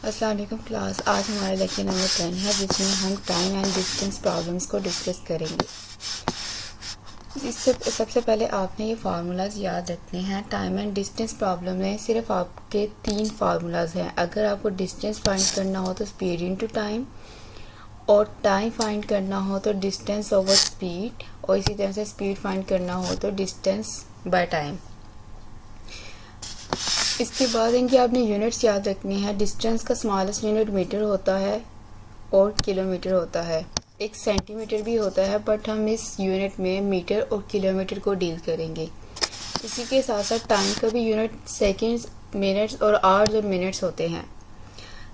अस्सलाम वालेकुम क्लास। आज हमारा लेक्चर नंबर 10 है जिसमें हम टाइम एंड डिस्टेंस प्रॉब्लम्स को डिस्कस करेंगे। इससे सबसे पहले आपने ये फार्मूलाज याद रखने हैं। टाइम एंड डिस्टेंस प्रॉब्लम में सिर्फ आपके 3 फार्मूलाज हैं। अगर आपको डिस्टेंस फाइंड करना हो तो स्पीड इनटू टाइम, और टाइम फाइंड करना हो तो डिस्टेंस ओवर स्पीड, और इसी तरह से स्पीड फाइंड करना हो तो डिस्टेंस बाय टाइम। इसके बाद इनकी आपने यूनिट्स याद रखनी है। डिस्टेंस का स्मॉलेस्ट यूनिट मीटर होता है और किलोमीटर होता है। एक सेंटीमीटर भी होता है, बट हम इस यूनिट में मीटर और किलोमीटर को डील करेंगे। इसी के साथ साथ टाइम का भी यूनिट सेकंड्स, मिनट्स और आवर्स और मिनट्स होते हैं।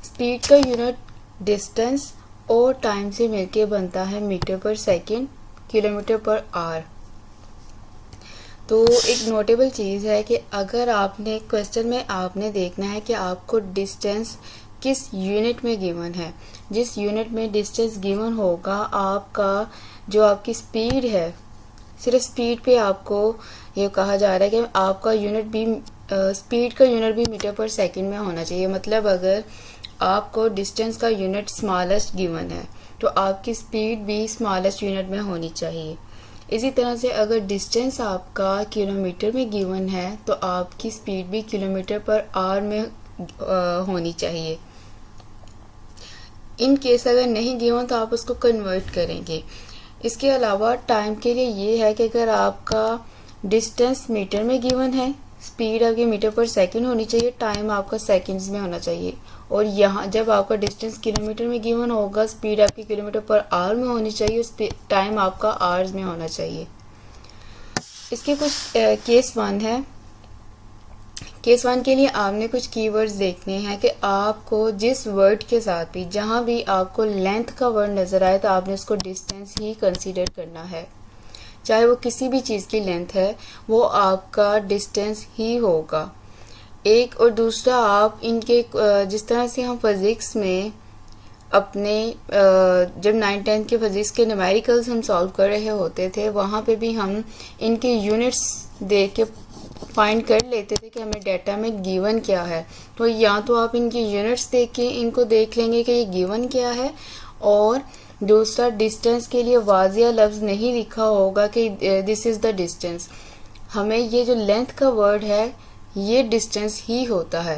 स्पीड का यूनिट डिस्टेंस और टाइम से मिलके बनता है मीटर पर सेकंड, किलोमीटर पर आवर। तो एक नोटेबल चीज़ है कि अगर आपने क्वेश्चन में आपने देखना है कि आपको डिस्टेंस किस यूनिट में गिवन है। जिस यूनिट में डिस्टेंस गिवन होगा, आपका जो आपकी स्पीड है, सिर्फ स्पीड पे आपको ये कहा जा रहा है कि आपका यूनिट भी स्पीड का यूनिट भी मीटर पर सेकंड में होना चाहिए। मतलब अगर आपको डिस्टेंस का यूनिट स्मॉलेस्ट गिवन है तो आपकी स्पीड भी स्मॉलेस्ट यूनिट में होनी चाहिए। इसी तरह से अगर डिस्टेंस आपका किलोमीटर में गिवन है तो आपकी स्पीड भी किलोमीटर पर आवर में होनी चाहिए। इन केस अगर नहीं गिवन तो आप उसको कन्वर्ट करेंगे। इसके अलावा टाइम के लिए ये है कि अगर आपका डिस्टेंस मीटर में गिवन है, स्पीड आपकी मीटर पर सेकंड होनी चाहिए, टाइम आपका सेकंड्स में होना चाहिए। और यहाँ जब आपका डिस्टेंस किलोमीटर में गिवन होगा, स्पीड आपकी किलोमीटर पर आवर में होनी चाहिए, टाइम आपका आवर्स में होना चाहिए। इसके कुछ केस 1 है। केस 1 के लिए आपने कुछ कीवर्ड्स देखने हैं कि आपको जिस वर्ड के साथ भी, जहाँ भी आपको लेंथ का वर्ड नजर आए तो आपने उसको डिस्टेंस ही कंसीडर करना है। चाहे वो किसी भी चीज़ की लेंथ है, वो आपका डिस्टेंस ही होगा। एक और दूसरा, आप इनके जिस तरह से हम फिजिक्स में अपने जब 9th-10th के फिजिक्स के न्यूमेरिकल्स हम सॉल्व कर रहे होते थे, वहाँ पे भी हम इनके यूनिट्स देख के फाइंड कर लेते थे कि हमें डाटा में गिवन क्या है। तो या तो आप इनकी यूनिट्स देख के इनको देख लेंगे कि ये गिवन क्या है, और दूसरा डिस्टेंस के लिए वाजिया लफ्ज नहीं लिखा होगा कि दिस इज द डिस्टेंस। हमें ये जो लेंथ का वर्ड है ये डिस्टेंस ही होता है।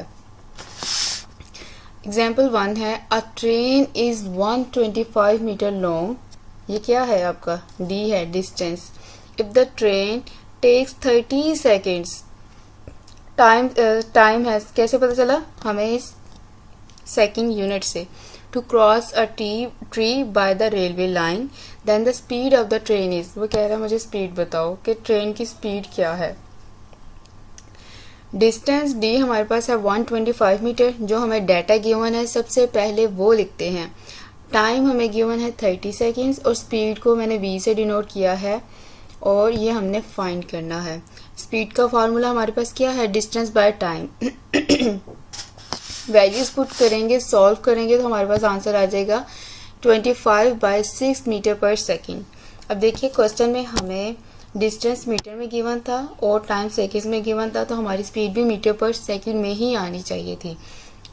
एग्जाम्पल 1 है, a train is 125 metre long. ये क्या है आपका? डी है distance. If the train takes 30 seconds, time है कैसे पता चला? हमें इस सेकंड यूनिट से। To cross a tree by the railway line, then the speed of the train is. वो कह रहा है मुझे स्पीड बताओ कि ट्रेन की स्पीड क्या है। डिस्टेंस डी हमारे पास है 125 मीटर, जो हमें डाटा गिवन है सबसे पहले वो लिखते हैं। टाइम हमें गिवन है 30 सेकेंड्स, और स्पीड को मैंने v से डिनोट किया है, और ये हमने फाइंड करना है। स्पीड का फार्मूला हमारे पास क्या है? Distance by time. Values put करेंगे, सॉल्व करेंगे तो हमारे पास आंसर आ जाएगा 25/6 मीटर पर सेकेंड। अब देखिए क्वेश्चन में हमें डिस्टेंस मीटर में गिवन था और टाइम सेकेंड्स में गिवन था, तो हमारी स्पीड भी मीटर पर सेकेंड में ही आनी चाहिए थी।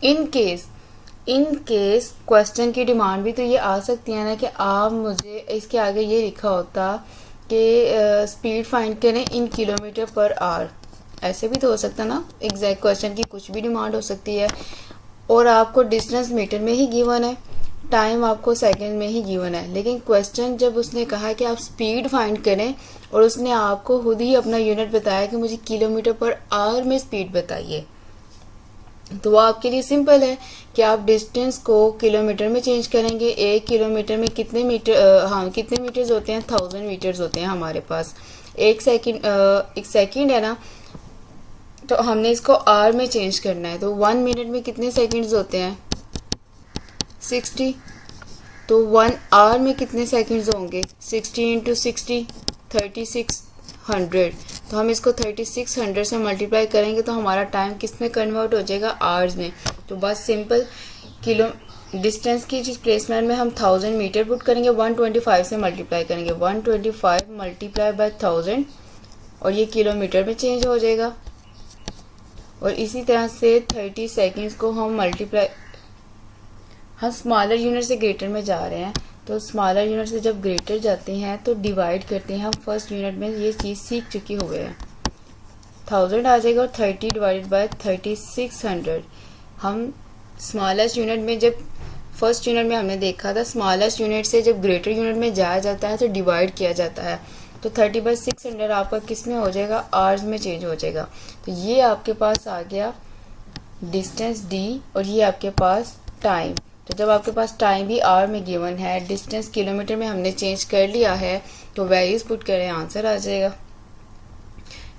इन केस क्वेश्चन की डिमांड भी तो ये आ सकती है ना कि आप मुझे इसके आगे ये लिखा होता कि स्पीड फाइंड करें इन किलोमीटर पर आवर। ऐसे भी तो हो सकता ना, एग्जैक्ट क्वेश्चन की कुछ भी डिमांड हो सकती है। और आपको डिस्टेंस मीटर में ही गिवन है, टाइम आपको सेकंड में ही गिवन है, लेकिन क्वेश्चन जब उसने कहा कि आप स्पीड फाइंड करें और उसने आपको खुद ही अपना यूनिट बताया कि मुझे किलोमीटर पर आवर में स्पीड बताइए, तो वो आपके लिए सिंपल है कि आप डिस्टेंस को किलोमीटर में चेंज करेंगे। 1 किलोमीटर में कितने मीटर्स होते हैं? 1000 मीटर्स होते हैं हमारे पास। एक सेकंड है ना, तो हमने इसको आवर में चेंज करना है। तो 1 मिनट में कितने सेकंड्स होते हैं? 60। तो 1 आवर में कितने सेकंड्स होंगे? 60 × 60 3600। तो हम इसको 3600 से मल्टीप्लाई करेंगे तो हमारा टाइम किस में कन्वर्ट हो जाएगा? आवर्स में। तो बस सिंपल किलो डिस्टेंस की जिस प्लेसमेंट में हम 1000 मीटर पुट करेंगे, 125 से मल्टीप्लाई करेंगे, 125 मल्टीप्लाई बाय 1000, और ये किलोमीटर में चेंज हो जाएगा। और इसी तरह से 30 सेकेंड्स को हम मल्टीप्लाई हम स्मॉलर यूनिट से ग्रेटर में जा रहे हैं, तो स्मॉलर यूनिट से जब ग्रेटर जाते हैं तो डिवाइड करते हैं। हम फर्स्ट यूनिट में ये चीज़ सीख चुके हुए हैं। 1000 आ जाएगा और 30 डिवाइडेड बाय 3600। हम स्मॉलेस्ट यूनिट में जब फर्स्ट यूनिट में हमने देखा था, स्मॉलेस्ट यूनिट से जब ग्रेटर यूनिट में जाया जाता है तो डिवाइड किया जाता है। तो 30/600 आपका किस में हो जाएगा, आवर्स में चेंज हो जाएगा। तो ये आपके पास आ गया डिस्टेंस d और ये आपके पास टाइम। तो जब आपके पास टाइम भी आवर में गिवन है, डिस्टेंस किलोमीटर में हमने चेंज कर लिया है, तो वैल्यूज पुट करें, आंसर आ जाएगा।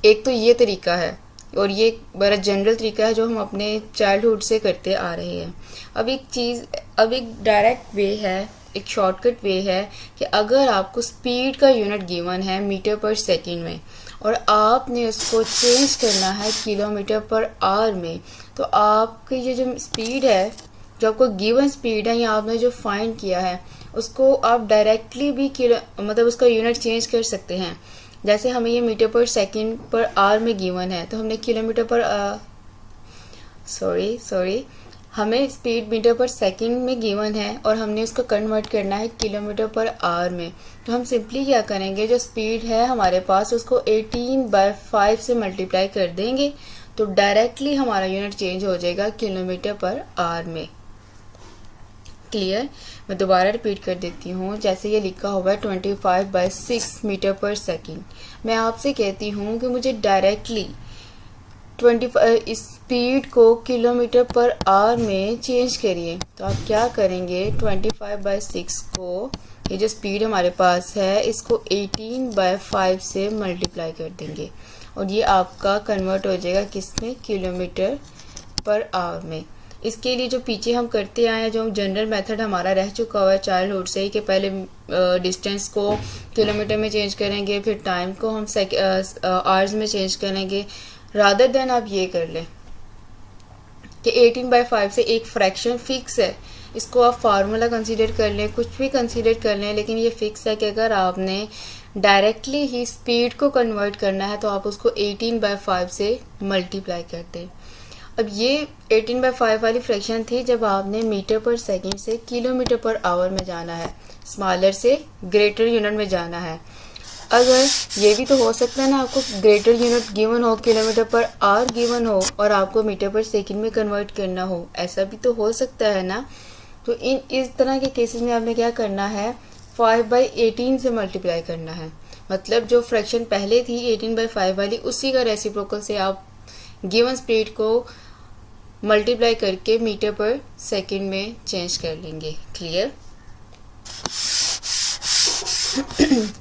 एक तो ये तरीका है और ये एक बड़ा जनरल तरीका है जो हम अपने चाइल्डहुड से करते आ रहे हैं। अब एक डायरेक्ट वे है, एक शॉर्टकट वे है कि अगर आपको स्पीड का यूनिट गिवन है मीटर पर सेकंड में और आपने उसको चेंज करना है किलोमीटर पर आवर में, तो आपकी ये जो स्पीड है, जो आपको गिवन स्पीड है या आपने जो फाइंड किया है, उसको आप डायरेक्टली भी मतलब उसका यूनिट चेंज कर सकते हैं। जैसे हमें ये मीटर पर सेकंड पर आवर में गिवन है, तो हमने किलोमीटर पर हमें स्पीड मीटर पर सेकंड में गिवन है और हमने उसको कन्वर्ट करना है किलोमीटर पर आवर में। तो हम सिंपली क्या करेंगे, जो स्पीड है हमारे पास उसको 18/5 से मल्टीप्लाई कर देंगे, तो डायरेक्टली हमारा यूनिट चेंज हो जाएगा किलोमीटर पर आवर में। क्लियर? मैं दोबारा रिपीट कर देती हूँ। जैसे ये लिखा हुआ है 25/6 मीटर पर सेकंड, मैं आपसे कहती हूँ कि मुझे डायरेक्टली 25 इस स्पीड को किलोमीटर पर आवर में चेंज करिए। तो आप क्या करेंगे, 25/6 को, ये जो स्पीड हमारे पास है, इसको 18/5 से मल्टीप्लाई कर देंगे और ये आपका कन्वर्ट हो जाएगा किसमें, किलोमीटर पर आवर में। इसके लिए जो पीछे हम करते आए हैं, जो जनरल मेथड हमारा रह चुका हुआ है चाइल्डहुड से ही, कि पहले डिस्टेंस को किलोमीटर में चेंज करेंगे, फिर टाइम को हम आवर्स में चेंज करेंगे। रादर देन आप ये कर लें कि 18/5 से एक फ्रैक्शन फिक्स है, इसको आप फार्मूला कंसीडर कर लें, कुछ भी कंसीडर कर लें, लेकिन ये फिक्स है कि अगर आपने डायरेक्टली ही स्पीड को कन्वर्ट करना है तो आप उसको 18/5 से मल्टीप्लाई कर दें। अब ये 18/5 वाली फ्रैक्शन थी जब आपने मीटर पर सेकंड से किलोमीटर पर आवर में जाना है, स्मॉलर से ग्रेटर यूनिट में जाना है। अगर ये भी तो हो सकता है ना, आपको ग्रेटर यूनिट गिवन हो, किलोमीटर पर आवर गिवन हो और आपको मीटर पर सेकंड में कन्वर्ट करना हो, ऐसा भी तो हो सकता है ना। तो इस तरह के केसेस में आपने क्या करना है, 5/18 से मल्टीप्लाई करना है। मतलब जो फ्रैक्शन पहले थी 18/5 वाली, उसी का रेसिप्रोकल से आप गिवन स्पीड को मल्टीप्लाई करके मीटर पर सेकंड में चेंज कर लेंगे। क्लियर?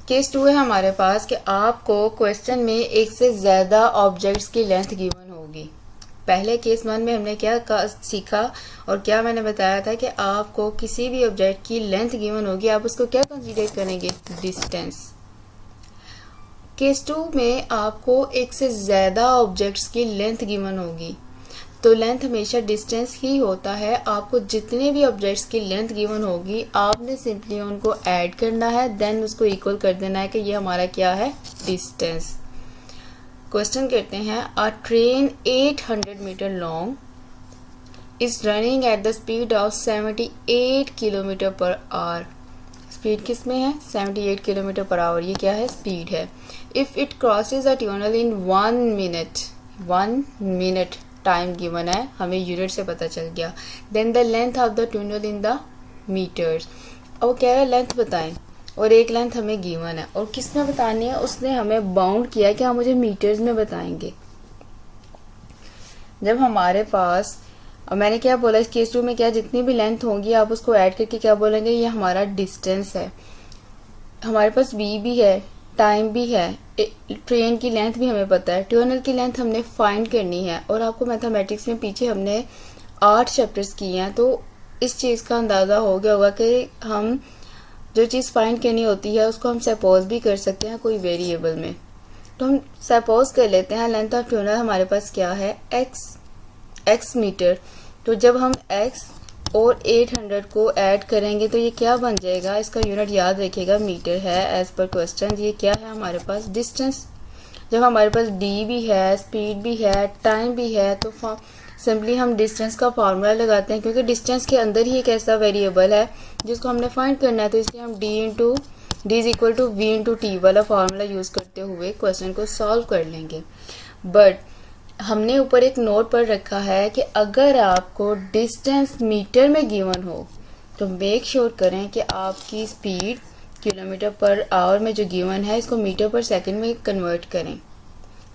केस 2 है हमारे पास कि आपको क्वेश्चन में एक से ज्यादा ऑब्जेक्ट्स की लेंथ गिवन होगी। पहले केस 1 में हमने क्या सीखा और क्या मैंने बताया था कि आपको किसी भी ऑब्जेक्ट की लेंथ गिवन होगी, आप उसको क्या कंसीडर करेंगे, डिस्टेंस। केस 2 में आपको एक से ज्यादा ऑब्जेक्ट्स की लेंथ गिवन होगी, तो लेंथ हमेशा डिस्टेंस ही होता है। आपको जितने भी ऑब्जेक्ट्स की लेंथ गिवन होगी, आपने सिंपली उनको ऐड करना है, देन उसको इक्वल कर देना है कि ये हमारा क्या है, डिस्टेंस। क्वेश्चन कहते हैं, a train 800 metre long is running at the speed of 78 kilometre per hour. Speed किस में है, 78 किलोमीटर पर आवर, ये क्या है, स्पीड है। If it crosses a tunnel in 1 minute, 1 minute time given है, हमें यूनिट से पता चल गया। Then the length of the tunnel in the metres, और कह रहा है लेंथ बताएं, और एक लेंथ हमें गिवन है और किस में बतानी है, उसने हमें बाउंड किया कि आप मुझे मीटर्स में बताएंगे। जब हमारे पास, और मैंने क्या बोला इस केस 2 में, क्या जितनी भी लेंथ होंगी आप उसको ऐड करके क्या बोलेंगे, ये हमारा डिस्टेंस है। हमारे पास v भी है, टाइम भी है, ट्रेन की लेंथ भी हमें पता है, टनल की लेंथ हमने फाइंड करनी है। और आपको मैथमेटिक्स में पीछे हमने 8 चैप्टर्स किए हैं, तो इस चीज़ का अंदाज़ा हो गया होगा कि हम जो चीज़ फाइंड करनी होती है उसको हम सपोज भी कर सकते हैं कोई वेरिएबल में। तो हम सपोज कर लेते हैं लेंथ ऑफ टनल हमारे पास क्या है, x मीटर। तो जब हम x और 800 को ऐड करेंगे तो ये क्या बन जाएगा, इसका यूनिट याद रखिएगा मीटर है एज पर क्वेश्चन। ये क्या है हमारे पास, डिस्टेंस। जब हमारे पास d भी है, स्पीड भी है, टाइम भी है, तो सिंपली हम डिस्टेंस का फार्मूला लगाते हैं, क्योंकि डिस्टेंस के अंदर ही एक ऐसा वेरिएबल है जिसको हमने फाइंड करना है, तो इसलिए हम d is equal to v into T वाला फार्मूला यूज़ करते हुए क्वेश्चन को सॉल्व कर लेंगे। बट हमने ऊपर एक नोट पर रखा है कि अगर आपको डिस्टेंस मीटर में गिवन हो तो मेक श्योर करें कि आपकी स्पीड किलोमीटर पर आवर में जो गिवन है इसको मीटर पर सेकंड में कन्वर्ट करें।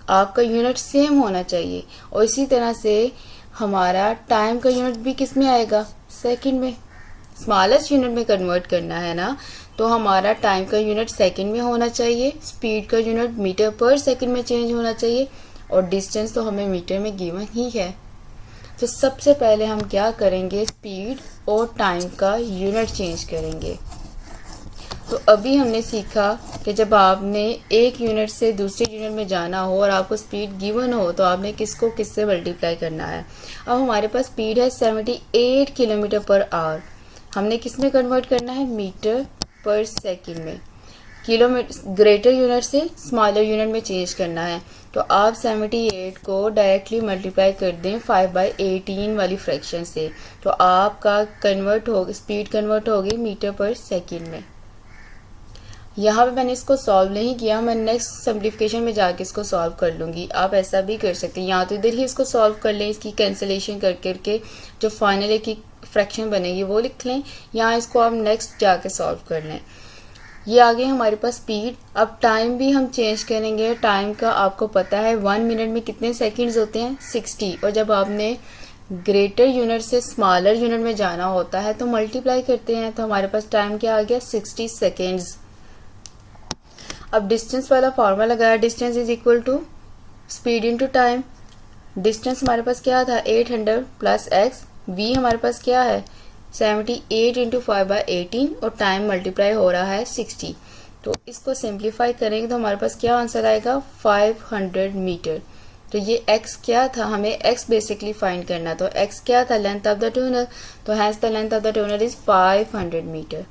आपका यूनिट सेम होना चाहिए, और इसी तरह से हमारा टाइम का यूनिट भी किस में आएगा, सेकंड में। स्मॉलेस्ट यूनिट में कन्वर्ट करना है ना, तो हमारा टाइम का यूनिट सेकंड में होना चाहिए, स्पीड का यूनिट मीटर पर सेकंड में चेंज होना चाहिए, और डिस्टेंस तो हमें मीटर में गिवन ही है। तो सबसे पहले हम क्या करेंगे, स्पीड और टाइम का यूनिट चेंज करेंगे। तो अभी हमने सीखा कि जब आपने एक यूनिट से दूसरे यूनिट में जाना हो और आपको स्पीड गिवन हो तो आपने किसको किससे मल्टीप्लाई करना है। अब हमारे पास स्पीड है 78 किलोमीटर पर आवर, हमने किस में कन्वर्ट करना है, मीटर पर सेकंड में। किलोमीटर ग्रेटर यूनिट से स्मॉलर यूनिट में चेंज करना है, तो आप 78 को डायरेक्टली मल्टीप्लाई कर दें 5/18 वाली फ्रैक्शन से, तो आपका स्पीड कन्वर्ट होगी मीटर पर सेकंड में। यहाँ पे मैंने इसको सॉल्व नहीं किया, मैं नेक्स्ट सिंप्लीफिकेशन में जाके इसको सॉल्व कर लूँगी। आप ऐसा भी कर सकते हैं, या तो इधर ही इसको सॉल्व कर लें, इसकी कैंसिलेशन कर करके जो फाइनल की फ्रैक्शन बनेगी वो लिख लें, या इसको आप नेक्स्ट जाके सॉल्व कर लें। ये आ गई हमारे पास स्पीड। अब टाइम भी हम चेंज करेंगे। टाइम का आपको पता है 1 मिनट में कितने सेकेंड्स होते हैं, 60, और जब आपने ग्रेटर यूनिट से स्मॉलर यूनिट में जाना होता है तो मल्टीप्लाई करते हैं, तो हमारे पास टाइम क्या आ गया, 60 सेकेंड्स। अब डिस्टेंस वाला फॉर्मूला लगाया, distance is equal to speed into time. Distance हमारे पास क्या था, 800 प्लस एक्स, वी हमारे पास क्या है 78 इंटू 5/18, और टाइम मल्टीप्लाई हो रहा है 60। तो इसको सिंप्लीफाई करेंगे तो हमारे पास क्या आंसर आएगा, 500 मीटर। तो ये x क्या था, हमें x बेसिकली फाइंड करना, तो x क्या था, लेंथ ऑफ द टनल, तो hence the length of the tunnel is 500 metre.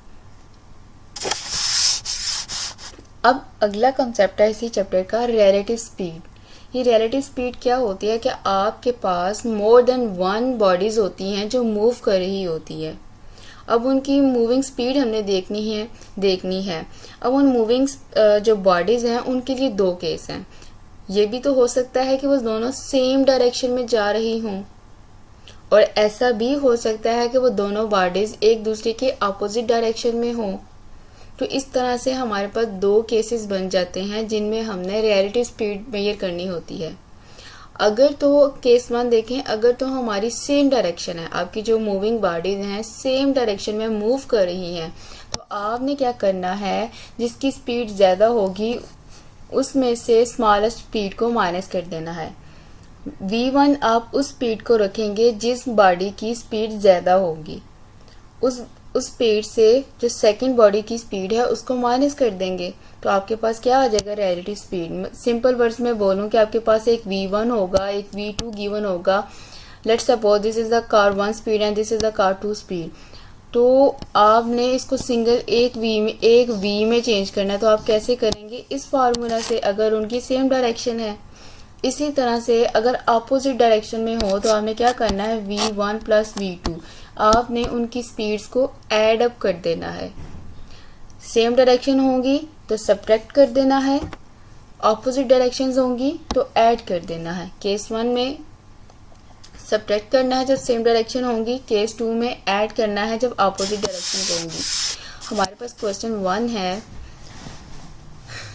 अब अगला कंसेप्ट है इसी चैप्टर का, रिलेटिव स्पीड। ये रिलेटिव स्पीड क्या होती है कि आपके पास मोर देन 1 बॉडीज होती हैं जो मूव कर रही होती है। अब उनकी मूविंग स्पीड हमने देखनी है। अब उन मूविंग जो बॉडीज हैं उनके लिए 2 केस हैं। ये भी तो हो सकता है कि वो दोनों सेम डायरेक्शन में जा रही हों, और ऐसा भी हो सकता है कि वो दोनों बॉडीज एक दूसरे के अपोजिट डायरेक्शन में हों। तो इस तरह से हमारे पास 2 केसेस बन जाते हैं जिनमें हमने रिलेटिव स्पीड मेजर करनी होती है। अगर तो केस 1 देखें, अगर तो हमारी सेम डायरेक्शन है, आपकी जो मूविंग बॉडीज हैं सेम डायरेक्शन में मूव कर रही हैं, तो आपने क्या करना है, जिसकी स्पीड ज़्यादा होगी उसमें से स्मॉलेस्ट स्पीड को माइनस कर देना है। v1 आप उस स्पीड को रखेंगे जिस बॉडी की स्पीड ज़्यादा होगी, उस स्पीड से जो सेकंड बॉडी की स्पीड है उसको माइनस कर देंगे, तो आपके पास क्या आ जाएगा, रिलेटिव स्पीड। सिंपल वर्ड्स में बोलूं कि आपके पास एक v1 होगा, एक v2 गिवन होगा। Let's suppose this is the car 1 speed and this is the car 2 speed. तो आपने इसको सिंगल एक v में चेंज करना है, तो आप कैसे करेंगे, इस फार्मूला से, अगर उनकी सेम डायरेक्शन है। इसी तरह से अगर अपोजिट डायरेक्शन में हो तो आपने क्या करना है, v1 प्लस v2, आपने उनकी स्पीड्स को ऐड अप कर देना है। सेम डायरेक्शन होंगी तो सब्ट्रैक्ट कर देना है, ऑपोजिट डायरेक्शंस होंगी तो ऐड कर देना है। केस 1 में सब्ट्रैक्ट करना है जब सेम डायरेक्शन होंगी, केस 2 में ऐड करना है जब ऑपोजिट डायरेक्शन होंगी। हमारे पास क्वेश्चन 1 है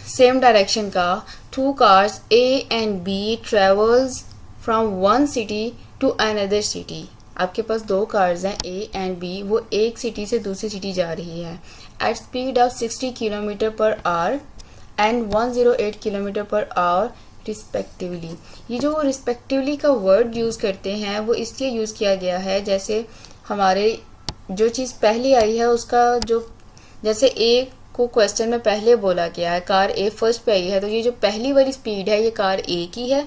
सेम डायरेक्शन का, 2 cars A and B travels from one city to another city। आपके पास 2 कार्स हैं A एंड B, वो एक सिटी से दूसरी सिटी जा रही है at speed of 60 kilometre per hour and 108 kilometre per hour respectively. ये जो रिस्पेक्टिवली का वर्ड यूज़ करते हैं वो इसलिए यूज़ किया गया है, जैसे हमारे जो चीज़ पहले आई है उसका जो, जैसे A को क्वेश्चन में पहले बोला गया है कार A फर्स्ट पे आई है, तो ये जो पहली वाली स्पीड है ये कार A की है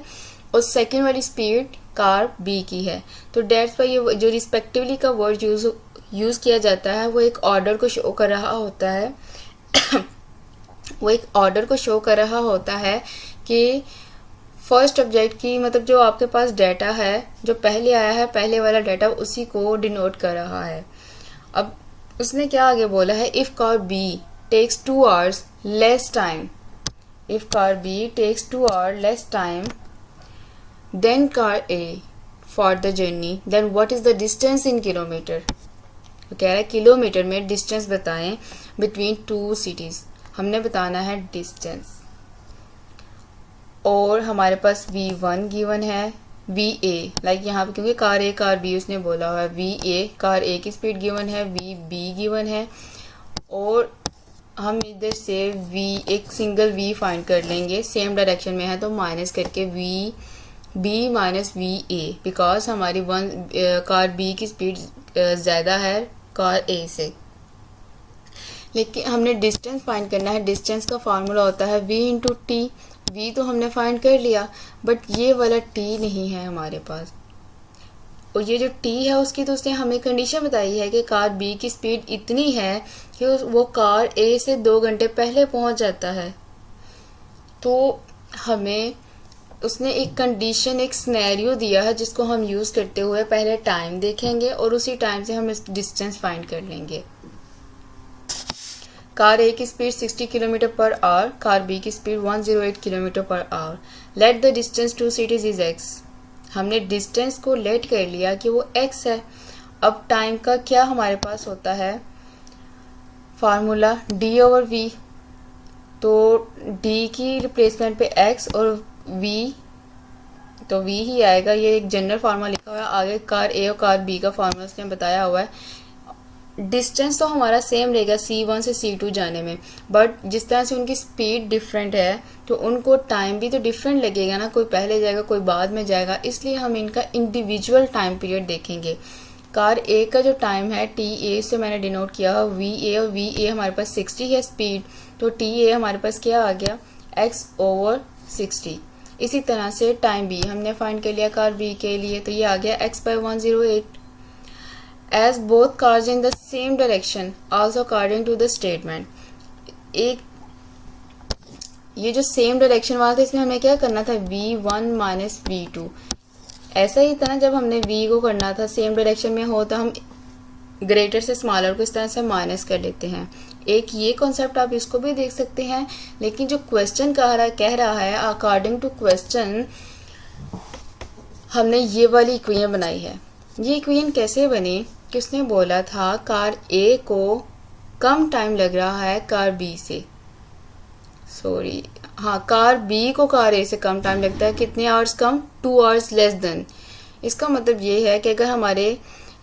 और सेकेंड वाली स्पीड कार B की है। तो डेट्स वाई ये जो रिस्पेक्टिवली का वर्ड यूज़ किया जाता है वो एक ऑर्डर को शो कर रहा होता है वो एक ऑर्डर को शो कर रहा होता है कि फर्स्ट ऑब्जेक्ट की मतलब जो आपके पास डाटा है, जो पहले आया है पहले वाला डाटा, उसी को डिनोट कर रहा है। अब उसने क्या आगे बोला है, if car B takes 2 hours less time, if car B takes 2 hours less time then car A for the journey, then what is the distance in kilometre. तो कह रहा है किलोमीटर में डिस्टेंस बताएं बिटवीन 2 cities। हमने बताना है distance, और हमारे पास V1 गिवन है, VA लाइक यहाँ पे क्योंकि कार ए कार बी उसने बोला हुआ है, VA कार ए की स्पीड गिवन है, VB गिवन है, और हम इधर से V एक सिंगल V फाइंड कर लेंगे, सेम डायरेक्शन में है तो माइनस करके VB माइनस VA, बिकॉज हमारी कार B की स्पीड ज़्यादा है कार ए से। लेकिन हमने डिस्टेंस फाइंड करना है, डिस्टेंस का फार्मूला होता है V इंटू टी। V तो हमने फाइंड कर लिया, बट ये वाला T नहीं है हमारे पास, और ये जो T है उसकी तो उसने हमें कंडीशन बताई है कि कार B की स्पीड इतनी है कि वो कार A से 2 घंटे पहले पहुंच जाता है। तो हमें उसने एक कंडीशन, एक सिनेरियो दिया है जिसको हम यूज़ करते हुए पहले टाइम देखेंगे और उसी टाइम से हम डिस्टेंस फाइंड कर लेंगे। कार ए की speed 60 kilometre per hour, car B की speed 108 kilometre per hour. Let the distance two cities is X. हमने डिस्टेंस को लेट कर लिया कि वो x है। अब टाइम का क्या हमारे पास होता है फार्मूला, d ओवर v। तो d की रिप्लेसमेंट पे x और v, तो v ही आएगा। ये एक जनरल फार्मूला लिखा हुआ है, आगे कार a और कार b का फार्मूला उसने बताया हुआ है। डिस्टेंस तो हमारा सेम रहेगा C1 से C2 जाने में, बट जिस तरह से उनकी स्पीड डिफरेंट है तो उनको टाइम भी तो डिफरेंट लगेगा ना, कोई पहले जाएगा कोई बाद में जाएगा, इसलिए हम इनका इंडिविजुअल टाइम पीरियड देखेंगे। कार ए का जो टाइम है TA से मैंने डिनोट किया है VA, और VA हमारे पास 60 है स्पीड, तो TA हमारे पास क्या आ गया x ओवर 60। इसी तरह से टाइम B हमने फाइंड कर लिया कार B के लिए, तो ये आ गया x/108। As both cars in the same direction, also according to the statement। एक ये जो सेम डायरेक्शन वाला था इसमें हमें क्या करना था V1 माइनस V2। ऐसा ही था ना, जब हमने V को करना था सेम डायरेक्शन में हो तो हम ग्रेटर से स्मॉलर को इस तरह से माइनस कर लेते हैं। एक ये कॉन्सेप्ट आप इसको भी देख सकते हैं, लेकिन जो क्वेश्चन कह रहा है अकॉर्डिंग टू क्वेश्चन हमने ये वाली इक्वेशन बनाई है। ये इक्वेशन कैसे बनी कि उसने बोला था कार ए को कम टाइम लग रहा है कार बी से, कार बी को कार ए से कम टाइम लगता है। कितने आवर्स कम, 2 hours लेस देन। इसका मतलब ये है कि अगर हमारे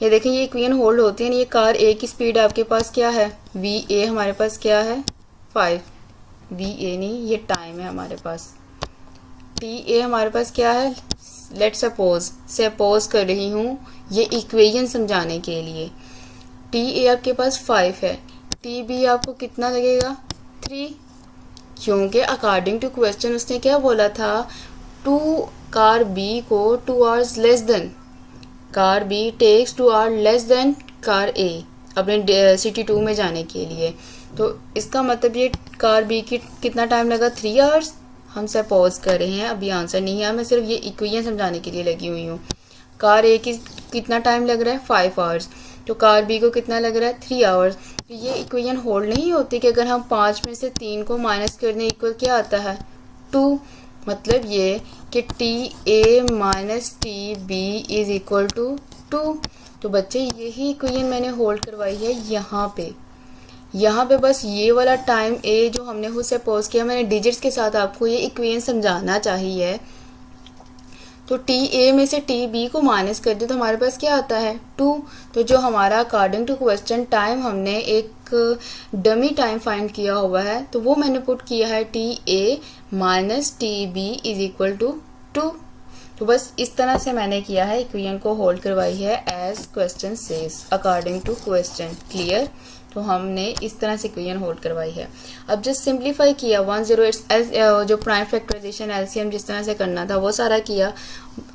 ये देखें ये इक्वेशन होल्ड होती है, ये कार ए की स्पीड आपके पास क्या है VA हमारे पास क्या है 5, VA नहीं ये टाइम है हमारे पास, TA हमारे पास क्या है, लेट सपोज कर रही हूँ ये इक्वेशन समझाने के लिए। TA आपके पास 5 है, TB आपको कितना लगेगा 3, क्योंकि अकॉर्डिंग टू क्वेश्चन उसने क्या बोला था कार B को 2 hours less than, car B takes 2 hours less than car A अपने सिटी 2 में जाने के लिए। तो इसका मतलब ये कार B की कितना टाइम लगा 3 hours। हम सपोज कर रहे हैं, अभी आंसर नहीं है, मैं सिर्फ ये इक्वेशन समझाने के लिए लगी हुई हूँ। कार A की कितना टाइम लग रहा है 5 hours, तो कार B को कितना लग रहा है 3 hours। तो ये इक्वेशन होल्ड नहीं होती कि अगर हम 5 में से 3 को माइनस करने इक्वल क्या आता है 2। मतलब ये कि TA minus TB is equal to 2। तो बच्चे यही इक्वेशन मैंने होल्ड करवाई है यहाँ पे बस ये वाला टाइम A जो हमने खुद से सपोज किया, मैंने डिजिट्स के साथ आपको ये इक्वेशन समझाना चाहिए। तो TA में से TB को माइनस कर दे तो हमारे पास क्या आता है 2। तो जो हमारा अकॉर्डिंग टू क्वेश्चन टाइम हमने एक डमी टाइम फाइंड किया हुआ है, तो वो मैंने पुट किया है TA minus TB is equal to 2। तो बस इस तरह से मैंने किया है, इक्वेशन को होल्ड करवाई है as question says according to question. Clear. तो हमने इस तरह से इक्वेशन होल्ड करवाई है। अब जस्ट सिंप्लीफाई किया 108 जो प्राइम फैक्टराइजेशन LCM जिस तरह से करना था वो सारा किया,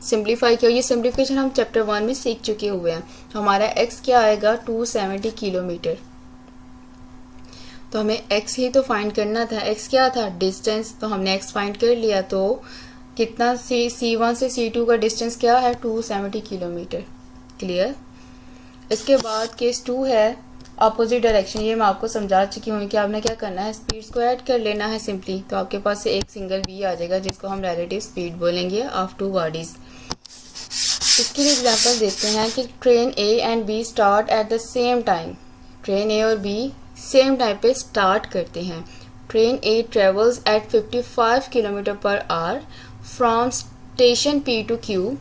सिंप्लीफाई किया। ये सिंप्लीफिकेशन हम चैप्टर 1 में सीख चुके हुए हैं। तो हमारा x क्या आएगा 270 किलोमीटर। तो हमें x ही तो फाइंड करना था, x क्या था डिस्टेंस, तो हमने x फाइंड कर लिया। तो कितना C1 से C2 का डिस्टेंस क्या है 270 किलोमीटर। क्लियर। इसके बाद केस 2 है अपोजिट डायरेक्शन। ये मैं आपको समझा चुकी हूँ कि आपने क्या करना है, स्पीड्स को ऐड कर लेना है सिंपली, तो आपके पास से एक सिंगल v आ जाएगा जिसको हम रिलेटिव स्पीड बोलेंगे ऑफ टू बॉडीज। इसके लिए एग्जांपल देखते हैं कि train A and B start at the same time. Train A और B सेम टाइम पे स्टार्ट करते हैं। Train A travels at 55 kilometre per hour from station P to Q।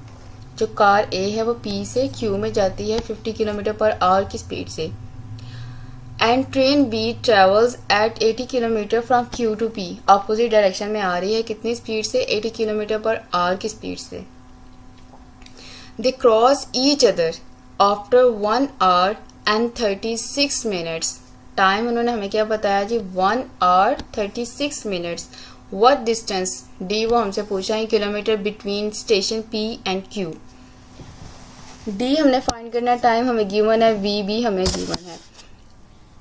जो कार A है वो P से Q में जाती है 50 किलोमीटर पर आवर की स्पीड से। And train B travels at 80 kilometre from Q to P। Opposite direction में आ रही है कितनी स्पीड से, 80 किलोमीटर पर आवर की स्पीड से। They cross each other after 1 hour and 36 minutes। Time उन्होंने हमें क्या बताया जी, 1 hour 36 minutes। What distance, D वो हमसे पूछा है kilometre between station P and Q। D हमने फाइंड करना, टाइम हमें गिवन है, वी भी हमें गिवन है।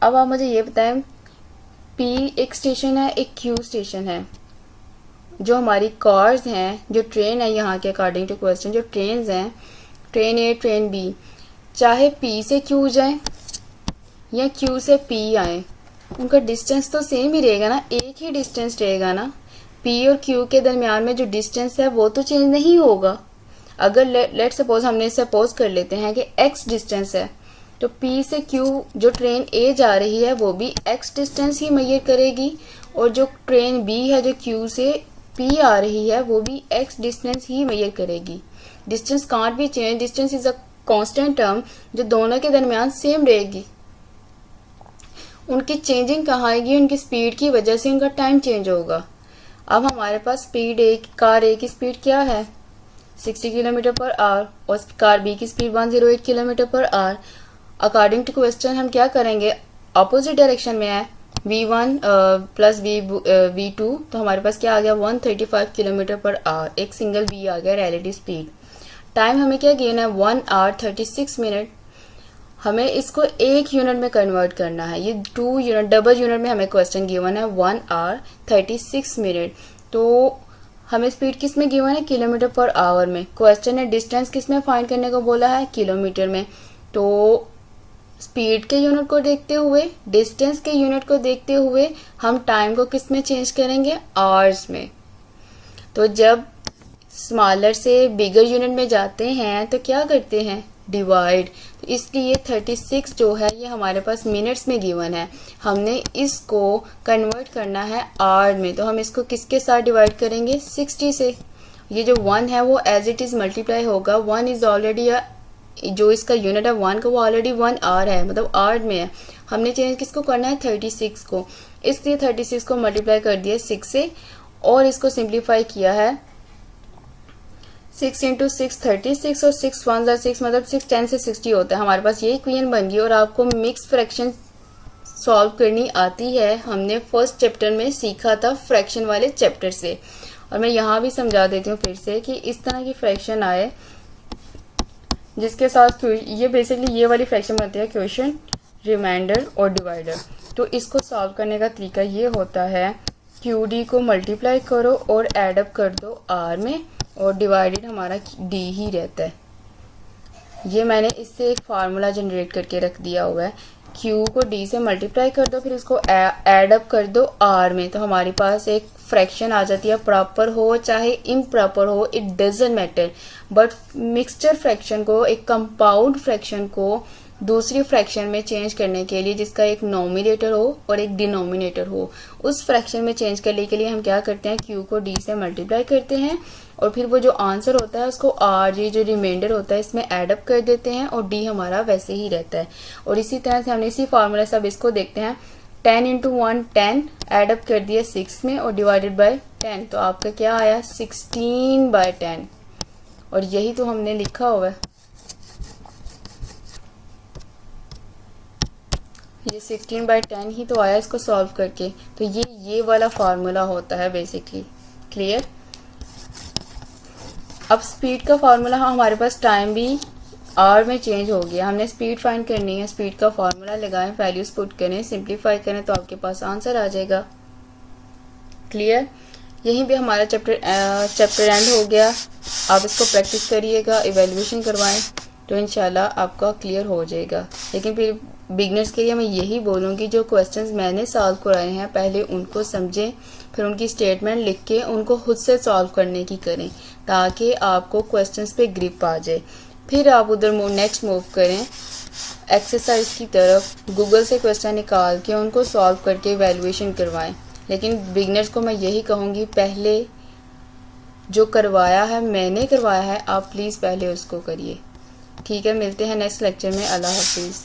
अब आप मुझे ये बताएं, P एक स्टेशन है, एक Q स्टेशन है। जो हमारी कार्स हैं, जो ट्रेन है यहाँ के अकॉर्डिंग टू क्वेश्चन, जो ट्रेन हैं, ट्रेन A ट्रेन B, चाहे P से Q जाए या Q से P आए, उनका डिस्टेंस तो सेम ही रहेगा ना, एक ही डिस्टेंस रहेगा ना। P और Q के दरमियान में जो डिस्टेंस है वो तो चेंज नहीं होगा। अगर लेट सपोज हमने सपोज कर लेते हैं कि x डिस्टेंस है, तो P से Q जो ट्रेन A जा रही है वो भी x डिस्टेंस ही मेजर करेगी, और जो ट्रेन B है जो Q से P आ रही है वो भी x डिस्टेंस ही मेजर करेगी। Distance can't be change, distance is a constant term जो दोनों के दरमियान सेम रहेगी। उनकी चेंजिंग कहाँ आएगी, उनकी स्पीड की वजह से उनका टाइम चेंज होगा। अब हमारे पास स्पीड कार A की स्पीड क्या है 60 किलोमीटर पर आवर और कार B की speed 108 kilometre per hour. According to question हम क्या करेंगे, अपोजिट डायरेक्शन में है V1 प्लस V2, तो हमारे पास क्या आ गया 135 किलोमीटर पर आवर, एक सिंगल V आ गया रिलेटिव स्पीड। टाइम हमें क्या गिवन है 1 hour 36 मिनट। हमें इसको एक यूनिट में कन्वर्ट करना है, ये 2 यूनिट डबल यूनिट में हमें क्वेश्चन गिवन है 1 hour 36 मिनट। तो हमें स्पीड किस में गिवन है, किलोमीटर पर आवर में। क्वेश्चन ने डिस्टेंस किस में फाइंड करने को बोला है, किलोमीटर में। तो स्पीड के यूनिट को देखते हुए, डिस्टेंस के यूनिट को देखते हुए हम टाइम को किस में चेंज करेंगे, आवर्स में। तो जब स्मॉलर से बिगर यूनिट में जाते हैं तो क्या करते हैं, डिवाइड। तो इसलिए 36 जो है ये हमारे पास मिनट्स में गिवन है, हमने इसको कन्वर्ट करना है आवर में। तो हम इसको किसके साथ डिवाइड करेंगे, 60 से। ये जो 1 है वो एज इट इज मल्टीप्लाई होगा, 1 इज ऑलरेडी जो इसका यूनिट है 1 का वो ऑलरेडी 1 आवर है, मतलब आवर में है। हमने चेंज किसको करना है, 36 को, इसलिए 36 को मल्टीप्लाई कर दिया 6 से और इसको सिंप्लीफाई किया है 6 इंटू 6 36 और 6 1 6 मतलब 6 10 से 60 होता है। हमारे पास ये इक्वेशन बन गई और आपको मिक्स फ्रैक्शन सॉल्व करनी आती है, हमने फर्स्ट चैप्टर में सीखा था फ्रैक्शन वाले चैप्टर से। और मैं यहाँ भी समझा देती हूँ फिर से कि इस तरह की फ्रैक्शन आए जिसके साथ ये बेसिकली ये वाली फ्रैक्शन बनती है क्वेश्चन, रिमाइंडर और डिवाइडर। तो इसको सॉल्व करने का तरीका ये होता है, QD को मल्टीप्लाई करो और एड अप कर दो R में, और डिवाइडेड हमारा D ही रहता है। ये मैंने इससे एक फार्मूला जनरेट करके रख दिया हुआ है। Q को D से मल्टीप्लाई कर दो, फिर इसको एड अप कर दो R में, तो हमारे पास एक फ्रैक्शन आ जाती है। प्रॉपर हो चाहे इम्प्रॉपर हो, it doesn't matter, but mixture fraction को, एक कंपाउंड फ्रैक्शन को दूसरी फ्रैक्शन में चेंज करने के लिए, जिसका एक नोमिनेटर हो और एक डिनोमिनेटर हो, उस फ्रैक्शन में चेंज करने के लिए हम क्या करते हैं, Q को D से मल्टीप्लाई करते हैं और फिर वो जो आंसर होता है उसको R जो रिमाइंडर होता है इसमें एड अप कर देते हैं और D हमारा वैसे ही रहता है। और इसी तरह से हमने इसी फार्मूला से अब इसको देखते हैं, 10 इंटू 1 10 एड अप कर दिया 6 में और डिवाइडेड बाय 10, तो आपका क्या आया 16/10, और यही तो हमने लिखा हुआ है, ये 16/10 ही तो आया इसको सॉल्व करके। तो ये वाला फार्मूला होता है बेसिकली। क्लियर। अब स्पीड का फार्मूला, हमारे पास टाइम भी आवर में चेंज हो गया, हमने स्पीड फाइंड करनी है। स्पीड का फार्मूला लगाएं, वैल्यूज पुट करें, सिंप्लीफाई करें तो आपके पास आंसर आ जाएगा। क्लियर। यहीं पे हमारा चैप्टर एंड हो गया। आप इसको प्रैक्टिस करिएगा, इवैल्यूएशन करवाएं तो इंशाल्लाह आपका क्लियर हो जाएगा। लेकिन फिर बिगनर्स के लिए मैं यही बोलूँगी, जो क्वेश्चंस मैंने सॉल्व कराए हैं पहले उनको समझें, फिर उनकी स्टेटमेंट लिख के उनको खुद से सॉल्व करने की करें, ताकि आपको क्वेश्चंस पे ग्रिप आ जाए। फिर आप उधर नेक्स्ट मूव करें एक्सरसाइज की तरफ, गूगल से क्वेश्चन निकाल के उनको सॉल्व करके इवैल्यूएशन करवाएं। लेकिन बिगनर्स को मैं यही कहूँगी, पहले जो करवाया है मैंने करवाया है, आप प्लीज़ पहले उसको करिए। ठीक है, मिलते हैं नेक्स्ट लेक्चर में। अल्लाह हाफिज़।